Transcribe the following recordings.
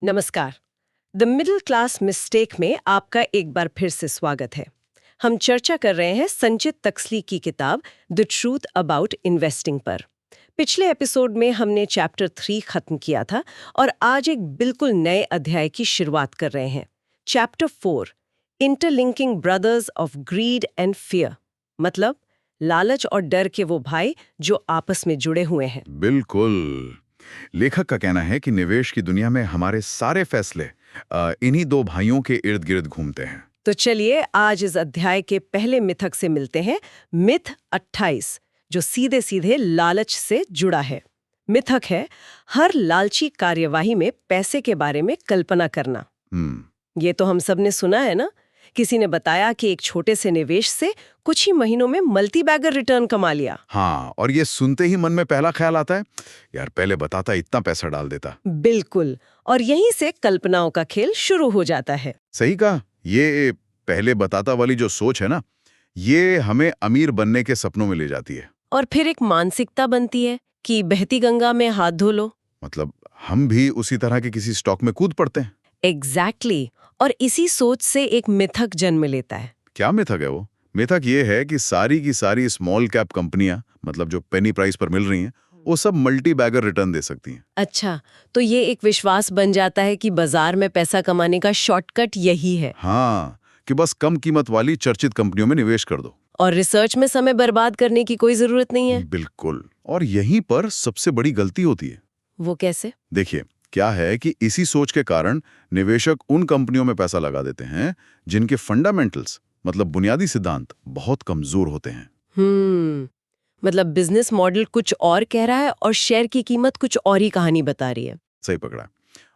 नमस्कार। The middle class mistake में आपका एक बार फिर से स्वागत है। हम चर्चा कर रहे हैं संचित तक्सली की किताब द ट्रूथ अबाउट इन्वेस्टिंग पर। पिछले एपिसोड में हमने चैप्टर 3 खत्म किया था और आज एक बिल्कुल नए अध्याय की शुरुआत कर रहे हैं। Chapter 4 interlinking brothers of grid and fear, मतलब लालच और डर के वो भाई जो आपस में जुड़े हुए हैं। बिल्कुल। लेखक का कहना है कि निवेश की दुनिया में हमारे सारे फैसले इन्हीं दो भाइयों के इर्द गिर्द घूमते हैं। तो चलिए आज इस अध्याय के पहले मिथक से मिलते हैं। मिथ 28, जो सीधे सीधे लालच से जुड़ा है। मिथक है हर लालची कार्यवाही में पैसे के बारे में कल्पना करना। ये तो हम सब ने सुना है ना। किसी ने बताया कि एक छोटे से निवेश से कुछ ही महीनों में मल्टी बैगर रिटर्न कमा लिया। हाँ, और ये सुनते ही मन में पहला ख्याल आता है, यार पहले बताता इतना पैसा डाल देता। बिल्कुल, और यहीं से कल्पनाओं का खेल शुरू हो जाता है। सही कहा। ये पहले बताता वाली जो सोच है ना, ये हमें अमीर बनने के सपनों में ले जाती है। और फिर एक मानसिकता बनती है कि बहती गंगा में हाथ धो लो। मतलब हम भी उसी तरह के किसी स्टॉक में कूद पड़ते हैं। एग्जैक्टली। और इसी सोच से एक मिथक जन्म लेता है। क्या मिथक है वो? मिथक ये है कि सारी की सारी स्मॉल कैप कंपनियां, मतलब जो पेनी प्राइस पर मिल रही हैं, वो सब मल्टी बैगर रिटर्न दे सकती हैं। अच्छा, तो ये एक विश्वास बन जाता है कि बाजार में पैसा कमाने का शॉर्टकट यही है। हाँ, कि बस कम कीमत वाली चर्चित कंपनियों में निवेश कर दो और रिसर्च में समय बर्बाद करने की कोई जरूरत नहीं है। बिल्कुल। और यहीं पर सबसे बड़ी गलती होती है। वो कैसे? देखिए, क्या है कि इसी सोच के कारण निवेशक उन कंपनियों में पैसा लगा देते हैं जिनके फंडामेंटल्स, मतलब बुनियादी सिद्धांत, बहुत कमजोर होते हैं। मतलब बिजनेस मॉडल कुछ और कह रहा है और शेयर की कीमत कुछ और ही कहानी बता रही है। सही पकड़ा।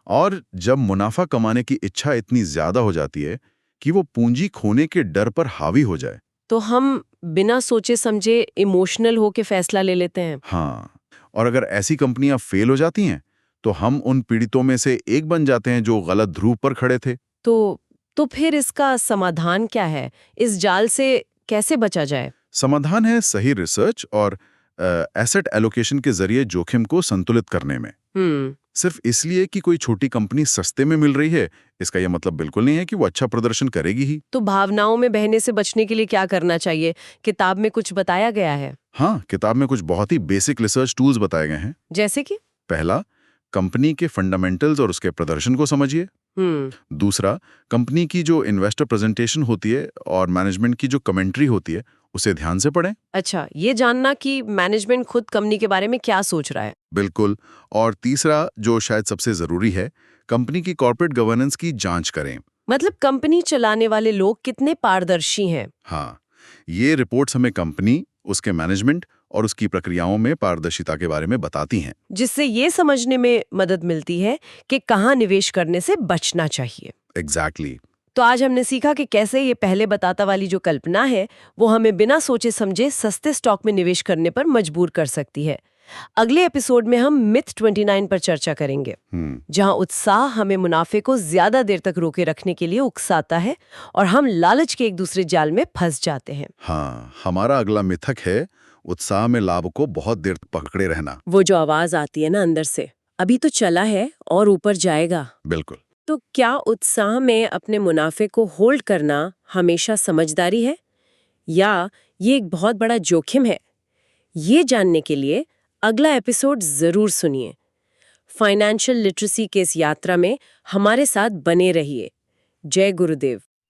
और जब मुनाफा कमाने की इच्छा इतनी ज्यादा हो जाती है कि वो पूंजी खोने के डर पर हावी हो जाए, तो हम बिना सोचे समझे इमोशनल होके फैसला ले लेते हैं। हाँ, और अगर ऐसी कंपनियां फेल हो जाती हैं तो हम उन पीड़ितों में से एक बन जाते हैं जो गलत ध्रुव पर खड़े थे। तो फिर इसका समाधान क्या है? इस जाल से कैसे बचा जाए? समाधान है सही रिसर्च और एसेट एलोकेशन के जरिए जोखिम को संतुलित करने में। सिर्फ इसलिए कि कोई छोटी कंपनी सस्ते में मिल रही है, इसका यह मतलब बिल्कुल नहीं है कि वो अच्छा प्रदर्शन करेगी ही। तो भावनाओं में बहने से बचने के लिए क्या करना चाहिए? किताब में कुछ बताया गया है? हाँ, किताब में कुछ बहुत ही बेसिक रिसर्च टूल्स बताए गए हैं। जैसे कि? पहला, कंपनी के फंडामेंटल्स और उसके प्रदर्शन को समझिए। दूसरा, कंपनी की जो इन्वेस्टर प्रेजेंटेशन होती है और मैनेजमेंट की जो कमेंट्री होती है, उसे ध्यान से पढ़ें। अच्छा, ये जानना कि मैनेजमेंट खुद कंपनी के बारे में क्या सोच रहा है। बिल्कुल। और तीसरा, जो शायद सबसे जरूरी है, कंपनी की कॉर्पोरेट गवर्नेंस की जांच करें। मतलब कंपनी चलाने वाले लोग कितने पारदर्शी हैं। हाँ, ये रिपोर्ट्स हमें कंपनी, उसके मैनेजमेंट और उसकी प्रक्रियाओं में पारदर्शिता के बारे में बताती हैं। जिससे ये समझने में मदद मिलती है कि कहाँ निवेश करने से बचना चाहिए। एग्जैक्टली। तो आज हमने सीखा कि कैसे ये पहले बताता वाली जो कल्पना है वो हमें बिना सोचे समझे सस्ते स्टॉक में निवेश करने पर मजबूर कर सकती है। अगले एपिसोड में हम मिथ 29 पर चर्चा करेंगे, जहां उत्साह हमें मुनाफे को ज्यादा देर तक रोके रखने के लिए उकसाता है और हम लालच के एक दूसरे जाल में फंस जाते हैं। हाँ, हमारा अगला मिथक है उत्साह में लाभ को बहुत देर तक पकड़े रहना। वो जो आवाज आती है ना अंदर से, अभी तो चला है और ऊपर जाएगा। बिल्कुल। तो क्या उत्साह में अपने मुनाफे को होल्ड करना हमेशा समझदारी है या ये एक बहुत बड़ा जोखिम है? ये जानने के लिए अगला एपिसोड जरूर सुनिए। फाइनेंशियल लिटरेसी के इस यात्रा में हमारे साथ बने रहिए। जय गुरुदेव।